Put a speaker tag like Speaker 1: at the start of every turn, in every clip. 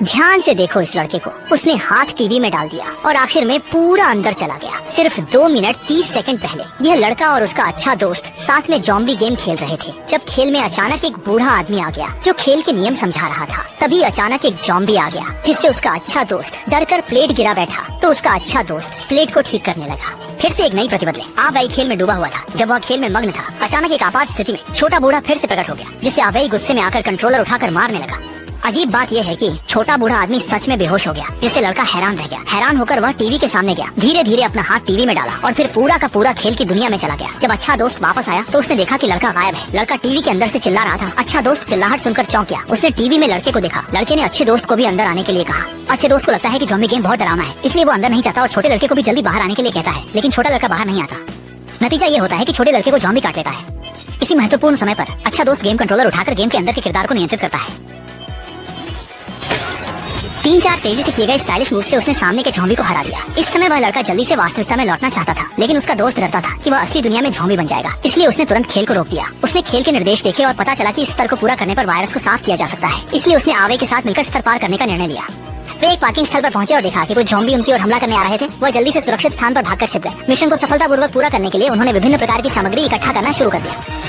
Speaker 1: ध्यान से देखो इस लड़के को। उसने हाथ टीवी में डाल दिया और आखिर में पूरा अंदर चला गया। सिर्फ 2 मिनट 30 सेकंड पहले यह लड़का और उसका अच्छा दोस्त साथ में ज़ॉम्बी गेम खेल रहे थे, जब खेल में अचानक एक बूढ़ा आदमी आ गया जो खेल के नियम समझा रहा था। तभी अचानक एक ज़ॉम्बी आ गया जिससे उसका अच्छा दोस्त डरकर प्लेट गिरा बैठा, तो उसका अच्छा दोस्त प्लेट को ठीक करने लगा। फिर से एक नई प्रतिबदले। आवई खेल में डूबा हुआ था। जब वह खेल में मग्न था, अचानक एक आपात स्थिति में छोटा बूढ़ा फिर से प्रकट हो गया, जिससे आवई गुस्से में आकर कंट्रोलर उठाकर मारने लगा। अजीब बात यह है कि छोटा बूढ़ा आदमी सच में बेहोश हो गया, जिससे लड़का हैरान रह गया। हैरान होकर वह टीवी के सामने गया, धीरे धीरे अपना हाथ टीवी में डाला और फिर पूरा का पूरा खेल की दुनिया में चला गया। जब अच्छा दोस्त वापस आया तो उसने देखा कि लड़का गायब है। लड़का टीवी के अंदर से चिल्ला रहा था। अच्छा दोस्त चिल्लाहट सुनकर चौंक गया। उसने टीवी में लड़के को देखा। लड़के ने अच्छे दोस्त को भी अंदर आने के लिए कहा। अच्छे दोस्त को लगता है कि ज़ॉम्बी गेम बहुत डरावना है, इसलिए वो अंदर नहीं चाहता और छोटे लड़के को भी जल्दी बाहर आने के लिए कहता है, लेकिन छोटा लड़का बाहर नहीं आता। नतीजा ये होता है कि छोटे लड़के को ज़ॉम्बी काट लेता है। इसी महत्वपूर्ण समय पर अच्छा दोस्त गेम कंट्रोलर उठाकर गेम के अंदर के किरदार को नियंत्रित करता है। 3-4 तेजी से किए गए स्टाइलिश मूव से उसने सामने के ज़ॉम्बी को हरा दिया। इस समय वह लड़का जल्दी से वास्तविकता में लौटना चाहता था, लेकिन उसका दोस्त डरता था कि वह असली दुनिया में ज़ॉम्बी बन जाएगा, इसलिए उसने तुरंत खेल को रोक दिया। उसने खेल के निर्देश देखे और पता चला कि इस स्तर को पूरा करने पर वायरस को साफ किया जा सकता है, इसलिए उसने आवे के साथ मिलकर स्तर पार करने का निर्णय लिया। वे एक पार्किंग स्थल पर पहुंचे और देखा कि कुछ ज़ॉम्बी उनकी ओर हमला करने आ रहे थे। वह जल्दी से सुरक्षित स्थान पर भागकर छिप गए। मिशन को सफलतापूर्वक पूरा करने के लिए उन्होंने विभिन्न प्रकार की सामग्री इकट्ठा करना शुरू कर दिया।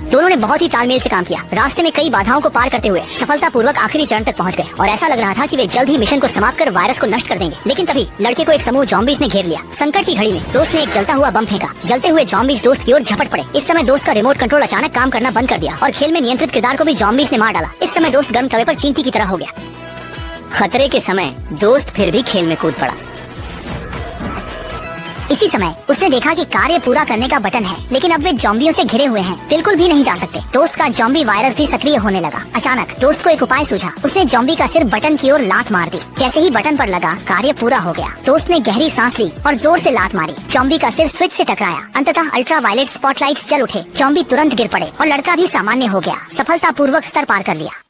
Speaker 1: दोनों ने बहुत ही तालमेल से काम किया। रास्ते में कई बाधाओं को पार करते हुए सफलतापूर्वक आखिरी चरण तक पहुंच गए और ऐसा लग रहा था कि वे जल्द ही मिशन को समाप्त कर वायरस को नष्ट कर देंगे। लेकिन तभी लड़के को एक समूह ज़ॉम्बीज ने घेर लिया। संकट की घड़ी में दोस्त ने एक जलता हुआ बम फेंका। जलते हुए ज़ॉम्बीज दोस्त की ओर झपट पड़े। इस समय दोस्त का रिमोट कंट्रोल अचानक काम करना बंद कर दिया और खेल में नियंत्रित किरदार को भी ज़ॉम्बीज ने मार डाला। इस समय दोस्त गर्म तवे पर चींटी की तरह हो गया। खतरे के समय दोस्त फिर भी खेल में कूद पड़ा। इसी समय उसने देखा कि कार्य पूरा करने का बटन है, लेकिन अब वे ज़ॉम्बियों से घिरे हुए हैं, बिल्कुल भी नहीं जा सकते। दोस्त का ज़ॉम्बी वायरस भी सक्रिय होने लगा। अचानक दोस्त को एक उपाय सूझा। उसने ज़ॉम्बी का सिर बटन की ओर लात मार दी। जैसे ही बटन पर लगा, कार्य पूरा हो गया। दोस्त ने गहरी सांस ली और जोर से लात मारी। ज़ॉम्बी का सिर स्विच से टकराया। अंततः अल्ट्रा वायलेट स्पॉटलाइट्स जल उठे। ज़ॉम्बी तुरंत गिर पड़े और लड़का भी सामान्य हो गया। सफलतापूर्वक स्तर पार कर लिया।